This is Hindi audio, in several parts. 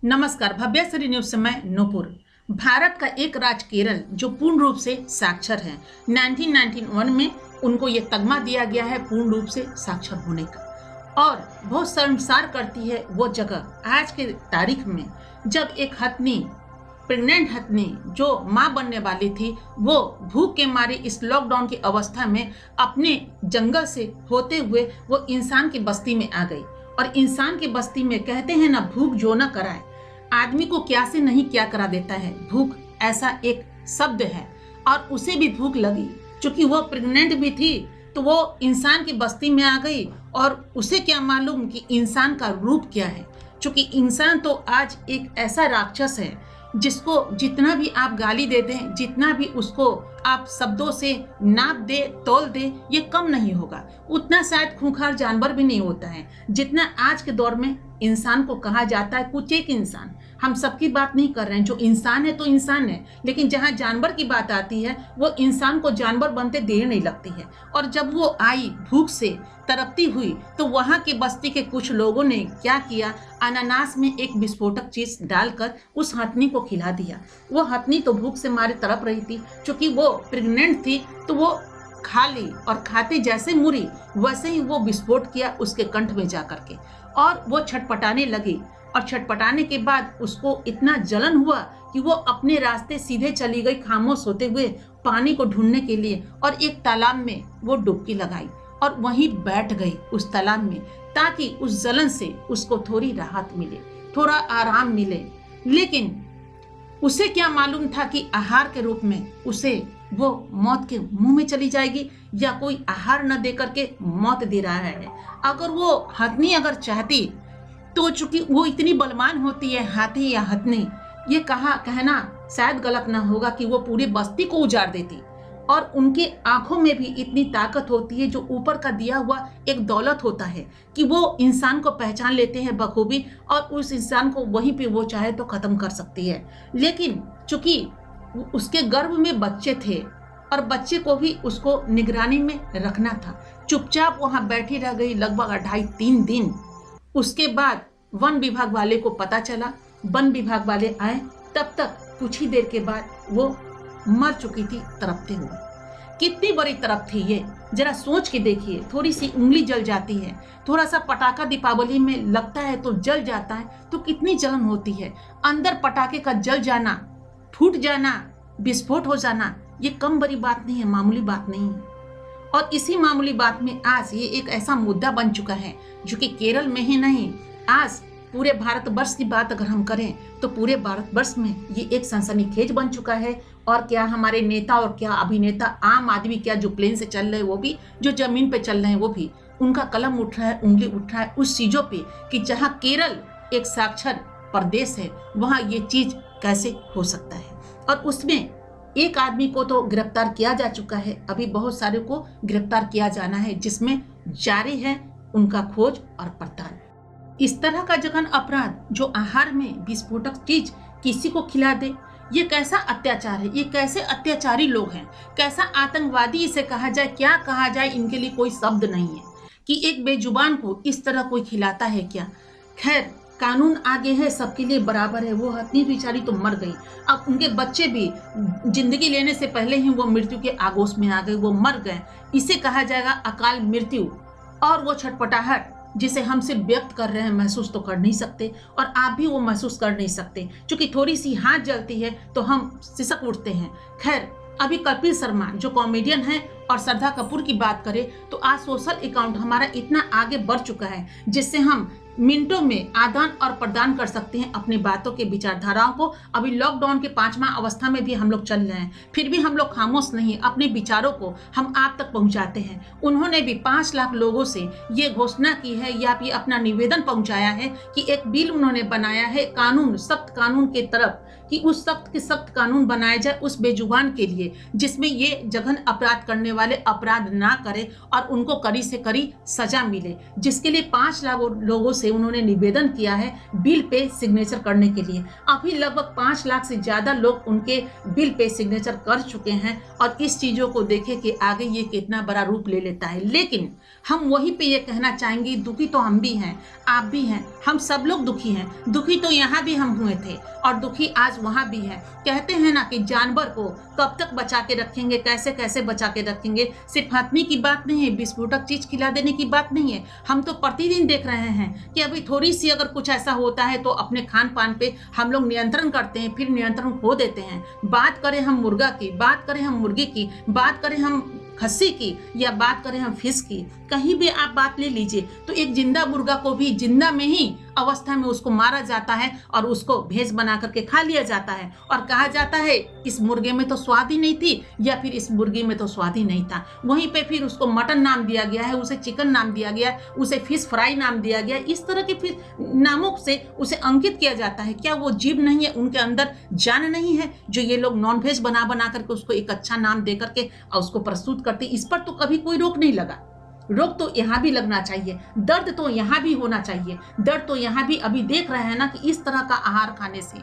नमस्कार। भव्यश्री न्यूज से मैं नूपुर। भारत का एक राज्य केरल जो पूर्ण रूप से साक्षर है, 1991 में उनको ये तगमा दिया गया है पूर्ण रूप से साक्षर होने का। और बहुत शर्मसार करती है वो जगह आज के तारीख में जब एक हथनी, प्रेग्नेंट हथनी जो माँ बनने वाली थी, वो भूख के मारे इस लॉकडाउन की अवस्था में अपने जंगल से होते हुए वो इंसान की बस्ती में आ गई। और इंसान की बस्ती में कहते हैं ना, भूख जो न कराए, आदमी को क्या से नहीं क्या करा देता है। भूख ऐसा एक शब्द है और उसे भी भूख लगी। क्योंकि वो प्रेग्नेंट भी थी तो वो इंसान की बस्ती में आ गई और उसे क्या मालूम कि इंसान का रूप क्या है। क्योंकि इंसान तो आज एक ऐसा राक्षस है जिसको जितना भी आप गाली दे दें, जितना भी उसको आप शब्दों से नाप दे तोल दे, ये कम नहीं होगा। उतना शायद खूंखार जानवर भी नहीं होता है जितना आज के दौर में इंसान को कहा जाता है। कुछ एक इंसान, हम सबकी बात नहीं कर रहे हैं, जो इंसान है तो इंसान है, लेकिन जहाँ जानवर की बात आती है वो इंसान को जानवर बनते देर नहीं लगती है। और जब वो आई भूख से तड़पती हुई तो वहाँ के बस्ती के कुछ लोगों ने क्या किया, अनानास में एक विस्फोटक चीज डालकर उस हथनी को खिला दिया। वो हथनी तो भूख से मारे तड़प रही थी, क्योंकि वो प्रेग्नेंट थी, तो वो खा ली और खाते जैसे मुड़ी वैसे ही वो विस्फोट किया उसके कंठ में जाकर के, और वो छटपटाने लगी। और छटपटाने के बाद उसको इतना जलन हुआ कि वो अपने रास्ते सीधे चली गई खामोश होते हुए पानी को ढूंढने के लिए, और एक तालाब में वो डुबकी लगाई और वहीं बैठ गई उस तालाब में, ताकि उस जलन से उसको थोड़ी राहत मिले, थोड़ा आराम मिले। लेकिन उसे क्या मालूम था कि आहार के रूप में उसे वो मौत के मुंह में चली जाएगी, या कोई आहार न दे करके मौत दे रहा है। अगर वो हथनी अगर चाहती तो, चूंकि वो इतनी बलवान होती है हाथी या हथनी, ये कहना शायद गलत ना होगा कि वो पूरी बस्ती को उजाड़ देती। और उनके आंखों में भी इतनी ताकत होती है, जो ऊपर का दिया हुआ एक दौलत होता है कि वो इंसान को पहचान लेते हैं बखूबी, और उस इंसान को वहीं पे वो चाहे तो खत्म कर सकती है। लेकिन चूंकि उसके गर्भ में बच्चे थे और बच्चे को भी उसको निगरानी में रखना था, चुपचाप वहां बैठी रह गई लगभग 2.5-3 दिन। उसके बाद वन विभाग वाले को पता चला, वन विभाग वाले आए, तब तक कुछ ही देर के बाद वो मर चुकी थी तड़पते हुए। कितनी बड़ी तड़प थी ये, जरा सोच के देखिए। थोड़ी सी उंगली जल जाती है, थोड़ा सा पटाखा दीपावली में लगता है तो जल जाता है, तो कितनी जलन होती है। अंदर पटाखे का जल जाना, फूट जाना, विस्फोट हो जाना, ये कम बड़ी बात नहीं है, मामूली बात नहीं है। और इसी मामूली बात में आज ये एक ऐसा मुद्दा बन चुका है जो कि केरल में ही नहीं, आज पूरे भारतवर्ष की बात अगर हम करें तो पूरे भारतवर्ष में ये एक सनसनीखेज बन चुका है। और क्या हमारे नेता और क्या अभिनेता, आम आदमी क्या जो प्लेन से चल रहे हैं वो भी, जो जमीन पे चल रहे हैं वो भी, उनका कलम उठ रहा है, उंगली उठ रहा है उस चीजों पे कि जहाँ केरल एक साक्षर प्रदेश है वहाँ ये चीज कैसे हो सकता है। और उसमें एक आदमी को तो गिरफ्तार किया जा चुका है, अभी बहुत सारे को गिरफ्तार किया जाना है, जिसमें जारी है उनका खोज और पड़ताल। इस तरह का जघन अपराध जो आहार में विस्फोटक चीज किसी को खिला दे, ये कैसा अत्याचार है, ये कैसे अत्याचारी लोग हैं, कैसा आतंकवादी इसे कहा जाए, क्या कहा जाए, इनके लिए कोई शब्द नहीं है कि एक बेजुबान को इस तरह कोई खिलाता है क्या। खैर, कानून आगे है, सबके लिए बराबर है। वो हथनी बेचारी तो मर गई, अब उनके बच्चे भी जिंदगी लेने से पहले ही वो मृत्यु के आगोश में आ गए, वो मर गए। इसे कहा जाएगा अकाल मृत्यु। और वो छटपटाहट जिसे हम सिर्फ व्यक्त कर रहे हैं, महसूस तो कर नहीं सकते, और आप भी वो महसूस कर नहीं सकते, क्योंकि थोड़ी सी हाथ जलती है तो हम सिसक उठते हैं। खैर, अभी कपिल शर्मा जो कॉमेडियन है और श्रद्धा कपूर की बात करें तो आज सोशल अकाउंट हमारा इतना आगे बढ़ चुका है जिससे हम मिनटों में आदान और प्रदान कर सकते हैं अपनी बातों के विचारधाराओं को। अभी लॉकडाउन के 5वां अवस्था में भी हम लोग चल रहे हैं, फिर भी हम लोग खामोश नहीं, अपने विचारों को हम आप तक पहुंचाते हैं। उन्होंने भी 5 लाख लोगों से ये घोषणा की है या फिर अपना निवेदन पहुंचाया है कि एक बिल उन्होंने बनाया है, कानून, सख्त कानून के तरफ कि उस सख्त के सख्त कानून बनाया जाए उस बेजुबान के लिए, जिसमें ये जघन अपराध करने वाले अपराध ना करे और उनको कड़ी से कड़ी सजा मिले, जिसके लिए 5 लाख लोगों से उन्होंने निवेदन किया है बिल पे सिग्नेचर करने के लिए। अभी लगभग 5 लाख से ज्यादा लोग उनके बिल पे सिग्नेचर कर चुके हैं और इस चीजों को देखे कि आगे ये कितना बड़ा रूप ले लेता है। लेकिन हम वहीं पे ये कहना चाहेंगे, दुखी तो हम भी हैं, आप भी हैं, हम सब लोग दुखी हैं। दुखी तो यहाँ भी हम हुए थे और दुखी आज वहाँ भी है। कहते हैं ना कि जानवर को कब तक बचा के रखेंगे, कैसे कैसे बचा के रखेंगे। सिर्फ हथनी की बात नहीं है, विस्फोटक चीज खिला देने की बात नहीं है। हम तो प्रतिदिन देख रहे हैं कि अभी थोड़ी सी अगर कुछ ऐसा होता है तो अपने खान पान पे हम लोग नियंत्रण करते हैं, फिर नियंत्रण खो देते हैं। बात करें हम मुर्गा की, बात करें हम मुर्गी की, बात करें हम खस्सी की, या बात करें हम फिश की, कहीं भी आप बात ले लीजिए तो एक जिंदा मुर्गा को भी जिंदा में ही अवस्था में उसको मारा जाता है और उसको भेज बना करके खा लिया जाता है और कहा जाता है इस मुर्गे में तो स्वाद ही नहीं थी या फिर इस मुर्गी में तो स्वाद ही नहीं था। वहीं पे फिर उसको मटन नाम दिया गया है, उसे चिकन नाम दिया गया, उसे फिश फ्राई नाम दिया गया। इस तरह के फिर नामों से उसे अंकित किया जाता है। क्या वो जीव नहीं है, उनके अंदर जान नहीं है, जो ये लोग नॉन वेज बना बना करके उसको एक अच्छा नाम दे करके और उसको प्रस्तुत करते। इस पर तो कभी कोई रोक नहीं लगा। रोक तो यहाँ भी लगना चाहिए, दर्द तो यहाँ भी होना चाहिए। दर्द तो यहाँ भी अभी देख रहे हैं ना कि इस तरह का आहार खाने से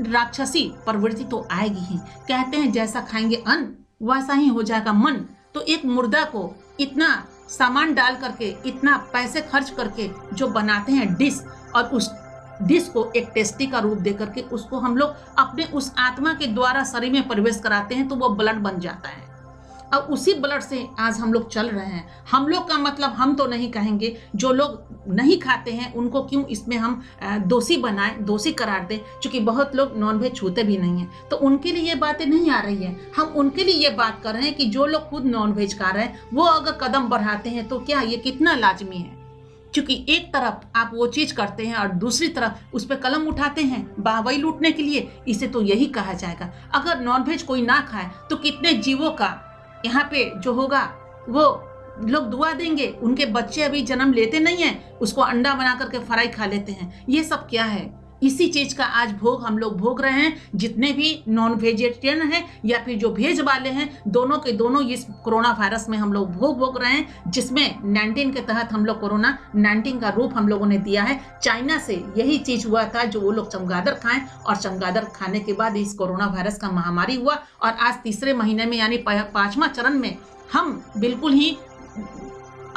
राक्षसी प्रवृत्ति तो आएगी ही। कहते हैं जैसा खाएंगे अन्न वैसा ही हो जाएगा मन। तो एक मुर्दा को इतना सामान डाल करके, इतना पैसे खर्च करके जो बनाते हैं डिश, और उस डिश को एक टेस्टी का रूप दे करके उसको हम लोग अपने उस आत्मा के द्वारा शरीर में प्रवेश कराते हैं तो वो ब्लड बन जाता है। और उसी ब्लड से आज हम लोग चल रहे हैं। हम लोग का मतलब हम तो नहीं कहेंगे, जो लोग नहीं खाते हैं उनको क्यों इसमें हम दोषी बनाएं, दोषी करार दें, क्योंकि बहुत लोग नॉनवेज छूते भी नहीं हैं। तो उनके लिए ये बातें नहीं आ रही हैं। हम उनके लिए ये बात कर रहे हैं कि जो लोग खुद नॉनवेज खा रहे हैं वो अगर कदम बढ़ाते हैं तो क्या ये कितना लाजमी है। क्योंकि एक तरफ आप वो चीज करते हैं और दूसरी तरफ उस पर कलम उठाते हैं बाहवाई लूटने के लिए। इसे तो यही कहा जाएगा। अगर नॉनवेज कोई ना खाए तो कितने जीवों का यहाँ पे जो होगा वो लोग दुआ देंगे। उनके बच्चे अभी जन्म लेते नहीं हैं, उसको अंडा बना करके फ्राई खा लेते हैं। ये सब क्या है? इसी चीज का आज भोग हम लोग भोग रहे हैं। जितने भी नॉन वेजिटेरियन हैं या फिर जो वेज वाले हैं, दोनों के दोनों इस कोरोना वायरस में हम लोग भोग रहे हैं, जिसमें 19 के तहत हम लोग कोरोना 19 का रूप हम लोगों ने दिया है। चाइना से यही चीज हुआ था, जो वो लोग चमगादड़ खाएं और चमगादड़ खाने के बाद इस कोरोना वायरस का महामारी हुआ। और आज तीसरे महीने में यानी 5वां चरण में हम बिल्कुल ही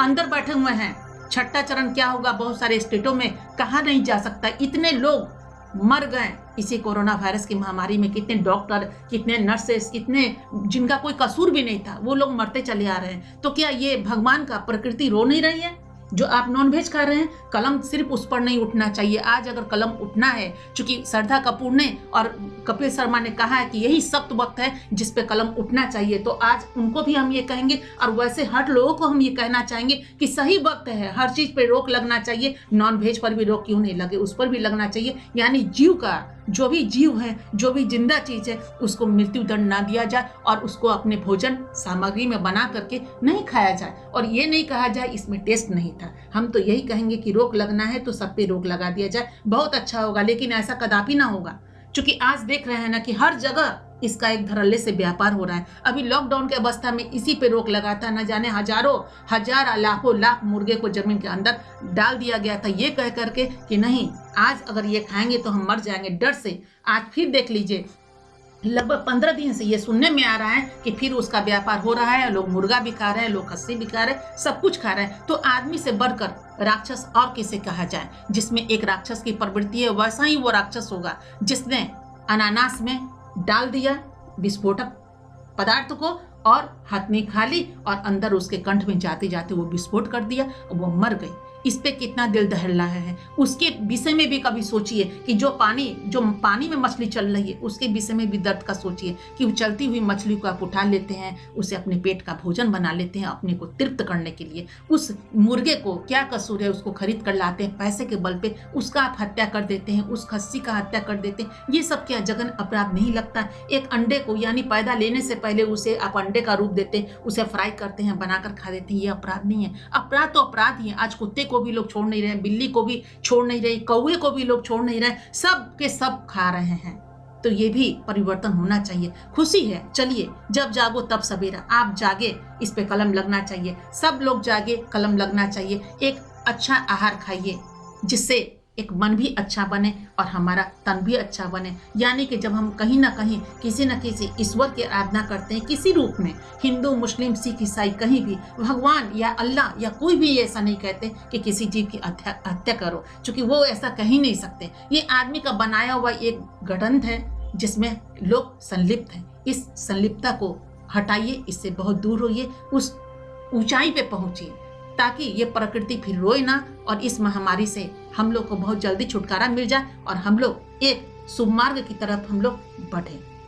अंदर बैठे हुए हैं। छठा चरण क्या होगा बहुत सारे स्टेटों में कहा नहीं जा सकता। इतने लोग मर गए इसी कोरोना वायरस की महामारी में। कितने डॉक्टर, कितने नर्सेस, कितने जिनका कोई कसूर भी नहीं था, वो लोग मरते चले आ रहे हैं। तो क्या ये भगवान का प्रकृति रो नहीं रही है? जो आप नॉनवेज खा रहे हैं, कलम सिर्फ उस पर नहीं उठना चाहिए। आज अगर कलम उठना है, चूंकि श्रद्धा कपूर ने और कपिल शर्मा ने कहा है कि यही सख्त वक्त है जिस पे कलम उठना चाहिए, तो आज उनको भी हम ये कहेंगे। और वैसे हर लोगों को हम ये कहना चाहेंगे कि सही वक्त है, हर चीज पे रोक लगना चाहिए। नॉनवेज पर भी रोक क्यों नहीं लगे, उस पर भी लगना चाहिए। यानी जीव का, जो भी जीव है, जो भी जिंदा चीज है, उसको मृत्यु दंड ना दिया जाए और उसको अपने भोजन सामग्री में बना करके नहीं खाया जाए। और ये नहीं कहा जाए इसमें टेस्ट नहीं था। हम तो यही कहेंगे कि रोक लगना है तो सब पे रोक लगा दिया जाए, बहुत अच्छा होगा। लेकिन ऐसा कदापि ना होगा, क्योंकि आज देख रहे हैं ना कि हर जगह इसका एक धड़ल्ले से व्यापार हो रहा है। अभी लॉकडाउन के अवस्था में इसी पे रोक लगाता, न जाने हजारों हजार लाखों लाख मुर्गे को जमीन के अंदर डाल दिया गया था, ये कह करके कि नहीं आज अगर ये खाएंगे तो हम मर जाएंगे डर से। आज फिर देख लीजिए, लगभग 15 दिन से ये सुनने में आ रहा है कि फिर उसका व्यापार हो रहा है। लोग मुर्गा भी खा रहे हैं, लोग खस्सी भी खा रहे हैं, सब कुछ खा रहे हैं। तो आदमी से बढ़कर राक्षस और किसे कहा जाए? जिसमें एक राक्षस की प्रवृत्ति है, वैसा ही वो राक्षस होगा जिसने अनानास में डाल दिया विस्फोटक पदार्थ को और हथनी खा ली और अंदर उसके कंठ में जाते जाते वो विस्फोट कर दिया, वो मर गई। इस पे कितना दिल दहला है। उसके विषय में भी कभी सोचिए कि जो पानी में मछली चल रही है, उसके विषय में भी दर्द का सोचिए कि वो चलती हुई मछली को आप उठा लेते हैं, उसे अपने पेट का भोजन बना लेते हैं अपने को तृप्त करने के लिए। उस मुर्गे को क्या कसूर है, उसको खरीद कर लाते हैं पैसे के बल पे, उसका आप हत्या कर देते हैं, उस खस्सी का हत्या कर देते हैं। ये सब क्या जघन अपराध नहीं लगता? एक अंडे को यानी पैदा लेने से पहले उसे आप अंडे का रूप देते हैं, उसे फ्राई करते हैं, बनाकर खा देते हैं। ये अपराध नहीं है? अपराध तो अपराध ही है। आज कुत्ते को भी लोग छोड़ नहीं रहे, बिल्ली को भी छोड़ नहीं रहे, कौवे को भी लोग छोड़ नहीं रहे, सब के सब खा रहे हैं। तो ये भी परिवर्तन होना चाहिए। खुशी है, चलिए जब जागो तब सवेरा, आप जागे, इस पे कलम लगना चाहिए, सब लोग जागे, कलम लगना चाहिए। एक अच्छा आहार खाइए जिससे एक मन भी अच्छा बने और हमारा तन भी अच्छा बने। यानी कि जब हम कहीं ना कहीं किसी न किसी ईश्वर की आराधना करते हैं किसी रूप में, हिंदू मुस्लिम सिख ईसाई कहीं भी, भगवान या अल्लाह या कोई भी ऐसा नहीं कहते कि किसी जीव की हत्या करो, क्योंकि वो ऐसा कह ही नहीं सकते। ये आदमी का बनाया हुआ एक गठबंधन है जिसमें लोग संलिप्त हैं। इस संलिप्तता को हटाइए, इससे बहुत दूर होइए, उस ऊंचाई पे पहुंचिए ताकि ये प्रकृति फिर रोए ना और इस महामारी से हम लोग को बहुत जल्दी छुटकारा मिल जाए और हम लोग एक शुभ मार्ग की तरफ हम लोग बढ़े।